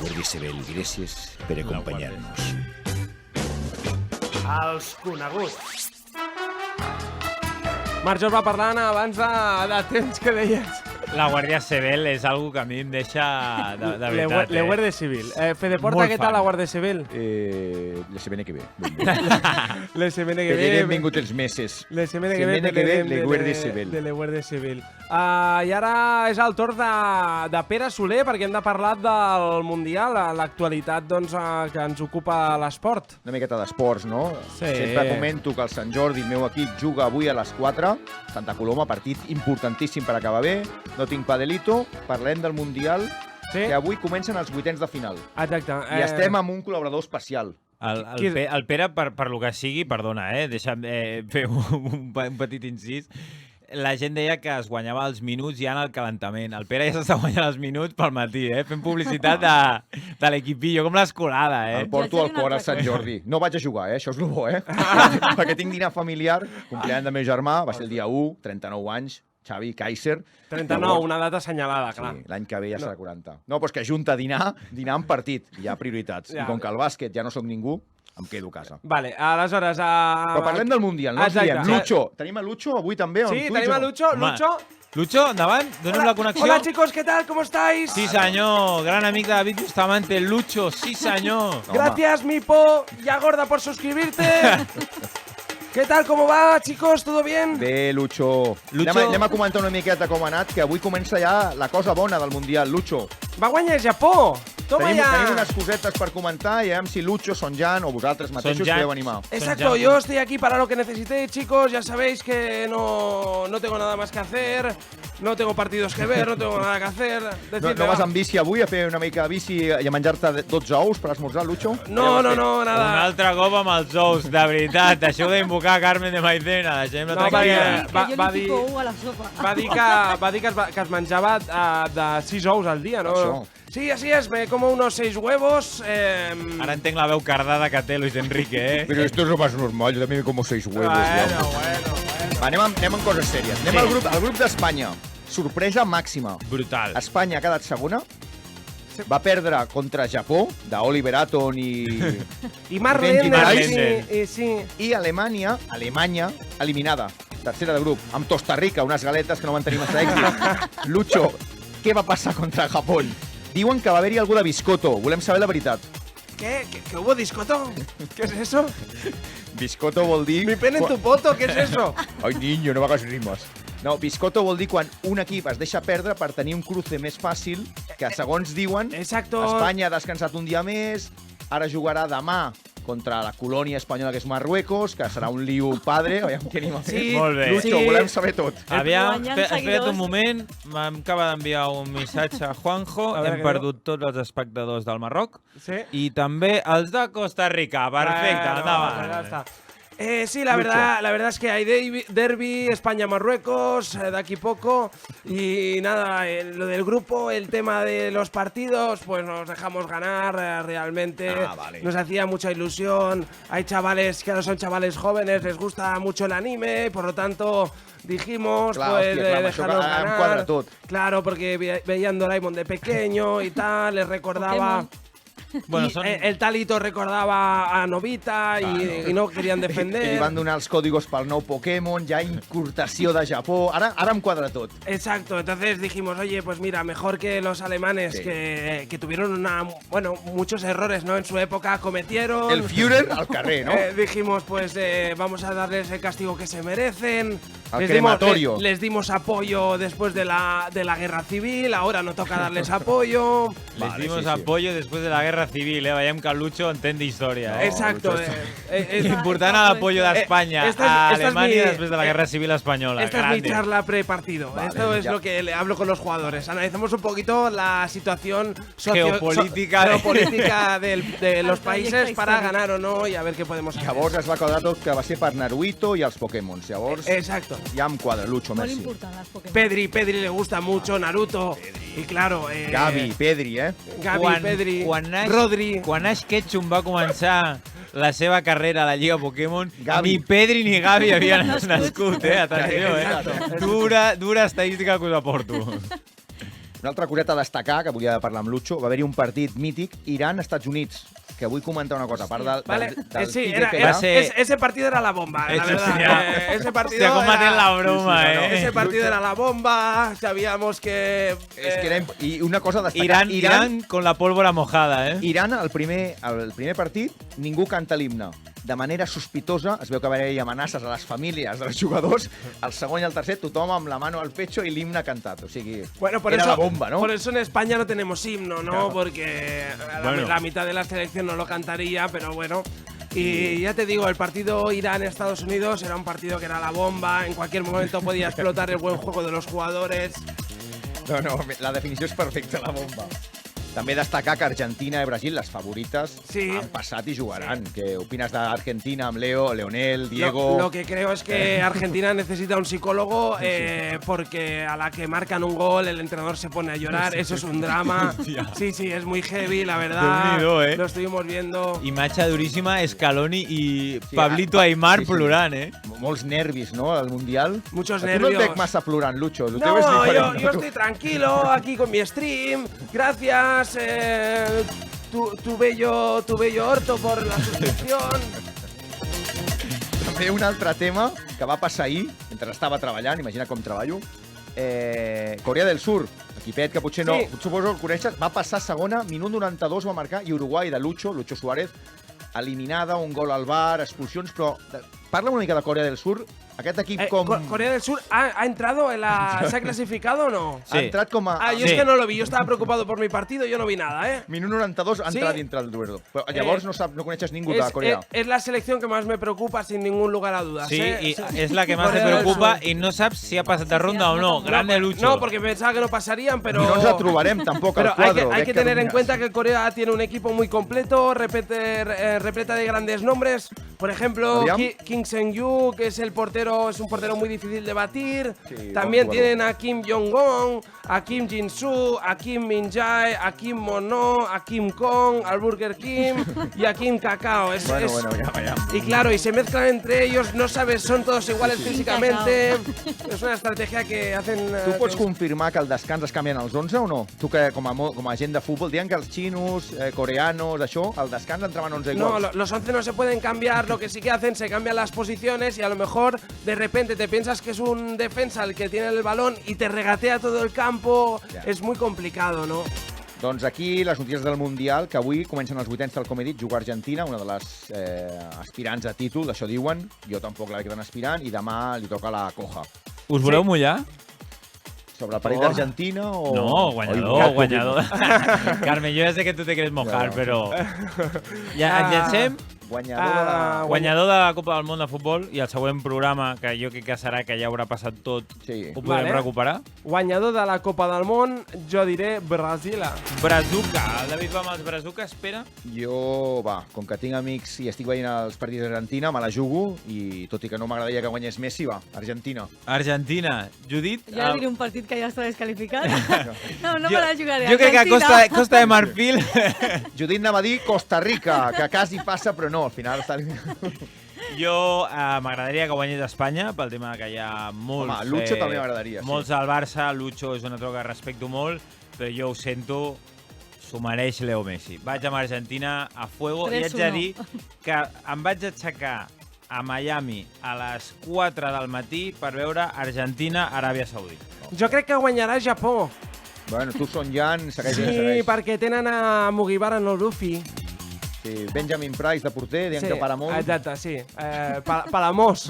Guàrdia Civil, gràcies per acompanyar-nos. Els coneguts. Marc va parlant abans de temps que deies. La Guàrdia Civil és algo que a mi em deixa de veritat. La Guàrdia Civil. Fedeporta, Molt què tal fan. la Guàrdia Civil? La setmana que ve. La setmana que Que ve. han vingut els meses. La setmana que ve la Guàrdia Civil. de la Guàrdia Civil. I ara és el torn de Pere Soler, perquè hem de parlar del Mundial, l'actualitat doncs, que ens ocupa l'esport. Una miqueta d'esports, no? Sí. Sempre comento que el Sant Jordi, el meu equip, juga avui a les 4. Santa Coloma, partit importantíssim per acabar bé. No tinc padelito. Parlem del Mundial, Sí? que avui comencen els vuitens de final. Exacte. I estem amb un col·laborador especial. El Pere, per lo que sigui, perdona, deixa'm fer un petit incís. La gent deia que es guanyava els minuts ja en el calentament. El Pere ja s'està guanyant els minuts pel matí, fent publicitat de l'equipillo, com l'escolada, El porto al cor al Sant Jordi. No vaig a jugar, això és el bo, perquè tinc dinar familiar. Compleany del meu germà, va ser el dia 1, 39 anys, Xavi Kaiser. 39, una data assenyalada, clar. Sí, l'any que ve ja serà 40. No, però és que junta dinar amb partit. Hi ha prioritats. Ja. I com que el bàsquet ja no soc ningú, em quedo a casa. Vale, aleshores... Però parlem del Mundial, no ens Exacte. diem. Lucho. Tenim a Lucho avui també? Sí, tenim a Lucho. Home. Lucho. Lucho, endavant, donem la connexió. Hola, chicos, ¿qué tal? ¿Cómo estáis? Sí, senyor, gran amic de David Bustamante, el Lucho, sí, senyor. Gracias, Mipo y a Gorda por suscribirte. ¿Qué tal? ¿Cómo va, chicos? ¿Todo bien? Bé, Lucho. Anem a comentar una miqueta com ha anat, que avui comença ja la cosa bona del Mundial. Lucho, Va guanyar el Japó. Toma tenim ya. unes cosetes per comentar i a veure si Lucho, Son Jan o vosaltres mateixos Son Jan. podeu animar. Exacto, Son yo estoy aquí para lo que necesitéis, chicos. Ya sabéis que no tengo nada más que hacer. No tengo partidos que ver, no tengo nada que hacer. No Decidme, vas va. amb bici avui a fer una mica de bici i a menjar-te 12 ous per esmorzar, Lucho? No, Un nada. altre cop amb els ous, de veritat. Deixeu d'invocar Carmen de Maicena, deixem-la No, tranquil·la. perquè- Que jo va li dir- fico u a la sopa. Va dir que es menjava de 6 ous al dia, no? Això. Sí, así es, me como unos 6 huevos. Ara entenc la veu cardada que té Luis Enrique, Pero esto es lo más normal, yo también me como 6 huevos. Bueno. Va, anem amb coses sèries. Anem al grup d'Espanya. Sorpresa màxima. Brutal. Espanya ha quedat segona. Va perdre contra Japó, d'Oliver Aton i... Y Mark Benji Lender, Marlender. sí. I Alemanya eliminada. Tercera de grup, amb Costa Rica, unes galetes que no van tenir massa èxit. Lucho, què va passar contra Japó? Diuen que va haver-hi algú de biscotto. Volem saber la veritat. ¿Qué hubo discoto? ¿Qué es eso? Biscotto vol dir... Mi pene en tu poto, ¿qué es eso? Ai, niño, no hagas rimes. No, biscotto vol dir quan un equip es deixa perdre per tenir un cruce més fàcil, que segons diuen, Exacto. Espanya ha descansat un dia més, ara jugarà demà contra la colònia espanyola, que és Marruecos, que serà un lío padre. Aviam què anem a fer. Sí, Molt bé. Lucho, sí. volem saber tot. Aviam, Guanyant espera't seguidors. un moment, m'acaba d'enviar un missatge a Juanjo, A veure, hem què perdut tots els espectadors del Marroc Sí. i també els de Costa Rica. Perfecte, Bueno, endavant. ya está. Sí, la verdad es que hay derbi, España-Marruecos, de aquí poco. Y nada, lo del grupo, el tema de los partidos, pues nos dejamos ganar realmente. Vale. Nos hacía mucha ilusión. Hay chavales que ahora son chavales jóvenes, les gusta mucho el anime, por lo tanto dijimos, Clar, pues, hòstia, clar, amb això dejarnos em ganar. quadra tot. Claro, porque veían Doraemon de pequeño y tal, les recordaba... Pokémon. Bueno, Y són... el Talito recordaba a Novita y no querían I li defender. van donar els còdigos pel nou Pokémon, ja importació de Japó. Ara em quadra tot. Exacto, entonces dijimos, oye, pues mira, mejor que los alemanes Sí. que tuvieron muchos errores, ¿no? En su época cometieron. El Führer al carrer, no? Dijimos, pues vamos a darles el castigo que se merecen. Al crematorio. Les dimos apoyo después de la guerra civil, ahora no toca darles apoyo. Les Vale, dimos sí, sí. apoyo després de la Guerra Civil, Veiem que el Lucho entén d'història. No, Exacto. Lucho Important l'apoyo d'Espanya esta a es mi- Alemania después de la Guerra Civil Española. Esta es mi Grande. charla prepartido. Vale, Esto es ya. lo que le hablo con los jugadores. Analizamos un poquito la situación Geopolítica geopolítica de los El países proyecto para histórico. ganar o no y a ver qué podemos hacer. Llavors es va quedar tot que va ser per Naruto i els Pokémon. Llavors Exacto. ja em quadra, Lucho, Molt merci. important, les Pokémon. Pedri le gusta mucho, Naruto. Y claro, Gavi, Pedri, Gavi, Pedri, Rodri. Quan Ash Ketchum va començar la seva carrera a la Lliga Pokémon, Gavi. ni Pedri ni Gavi havien Nascuts. nascut, Atenció, Exacto. Dura estadística que us aporto. Una altra coseta a destacar, que volia parlar amb Lucho, va haver-hi un partit mític Iran-Estats Units, que vull comentar una cosa, a part del Vale. Sí, IDP, ese partido era la bomba, la verdad. Hostia. Ese partido Hostia, cómo era... la broma, Ese partido era la bomba, sabíamos que... és que era, i una cosa a destacar, Irán con la pólvora mojada, eh? Iran, el primer partit, ningú canta l'himne. De manera sospitosa, es veu que va haver-hi amenaces a les famílies dels jugadors, el segon i el tercer, tothom amb la mano al pecho i l'himne cantat. O sigui, Bueno, por era eso, la bomba, ¿no? Por eso en España no tenemos himno, ¿no? Claro. Porque Bueno. la mitad de la selección no lo cantaría, pero bueno. Y ya te digo, el partido Irán-Estados Unidos era un partido que era la bomba, en cualquier momento podía explotar el buen juego de los jugadores. No, la definició és perfecta, la bomba. També destacar que Argentina i Brasil, les favorites, Sí. han passat i jugaran. Què opines d'Argentina amb Leo, Leonel, Diego? Lo que creo es que Argentina necesita un psicólogo porque a la que marcan un gol el entrenador se pone a llorar, eso es un drama. Sí, es muy heavy, la verdad. Déu-n'hi-do, eh? Lo estuvimos viendo. Imatge duríssima, Scaloni i Sí, Pablito Aimar sí. plorant, eh? Molts nervis, no?, al Mundial. Muchos Tu no et nervios. veig massa plorant, Lucho. El teu és No, diferent. yo estoy tranquilo aquí con mi stream. Gracias, tu bello orto por la suscripción. També un altre tema que va passar ahir, mentre estava treballant, imagina com treballo, Corea del Sur, equipet que potser no, Sí. suposo que el coneixes, va passar segona, minut 92 va marcar, i Uruguai de Lucho Suárez, eliminada, un gol al bar, expulsions, però parla una mica de Corea del Sur, aquest equip com... Corea del Sur ha entrado en la... ¿Se ha clasificado o no? Ha entrat com a... Ah, yo es que no lo vi, yo estaba preocupado por mi partido, yo no vi nada, ¿eh? Minut 92 ha entrat Sí. dintre del duerdo. Però llavors no coneixes ningú de Corea. Es la selección que más me preocupa, sin ningún lugar a dudas. Sí, ¿eh? i és la que més te Corea del preocupa Sur. i no saps si ha passat de ronda o no. Grande Lucho. No, porque pensaba que no pasarían, pero... I no ens la trobarem tampoc al Pero quadro. hay veig que tener en domines. cuenta que Corea tiene un equipo muy completo, repleta de grandes nombres. Por ejemplo, Aviam. Kim Seung-yu, que es un portero muy difícil de batir. Sí, También bon tienen a Kim Jong-un, a Kim Jin-soo, a Kim Min-jae, a Kim Mono, a Kim Kong, al Burger King y a Kim Kakao. Bueno, ja. Y claro, y se mezclan entre ellos, no sabes, son todos iguales físicamente. Es una estrategia que hacen... Tu pots que- confirmar que al descans es canvien els 11 o no? Tu que com a gent de futbol diuen que els xinos, coreanos, això, al descans entraven 11 No, iguals. los 11 no se pueden cambiar, lo que sí que hacen, se cambian las posiciones y a lo mejor de repente te piensas que es un defensa el que tiene el balón y te regatea todo el campo. Ja. Es muy complicado, ¿no? Doncs aquí les notícies del Mundial, que avui comencen els vuitens, tal com he dit, juga Argentina, una de les aspirants a títol, d'això diuen. Jo tampoc la veig tan aspirant, i demà li toca la Coja. Us voleu mullar? Sobre el partit d'Argentina o... No, guanyador. Carme, jo ja sé que tu te quieres mojar, Ja. però... Ja ens llancem? Guanyador de la Copa del Món de Futbol i el següent programa, que jo crec que serà que ja haurà passat tot, Sí. ho podrem Vale. recuperar? Guanyador de la Copa del Món, jo diré Brasil. Brazuca. El David va amb els Brazuca, espera. Jo, com que tinc amics i estic veient els partits d'Argentina, me la jugo, i tot i que no m'agradaria que guanyés Messi, Argentina. Argentina. Judit? Jo diré un partit que ja està descalificat. No me la jugaré. Jo crec que Argentina. Costa de Marfil... Judit anava a dir Costa Rica, que quasi passa, però no, al final està... Jo m'agradaria que guanyés Espanya, pel tema que hi ha molts... Home, Lucho també m'agradaria, sí. Molts al Barça, Lucho és una troca que respecto molt, però jo ho sento, s'ho mereix Leo Messi. Vaig amb Argentina a fuego i haig de 3-1. dir que em vaig aixecar a Miami a les 4 del matí per veure Argentina-Aràbia Saudita. Jo crec que guanyarà Japó. Bueno, tu Son Jan, segueix. Sí, perquè tenen a Mugiwara no Luffy. Sí, Benjamin Price, de porter, dient que para molt. Exacte, sí. Palamós.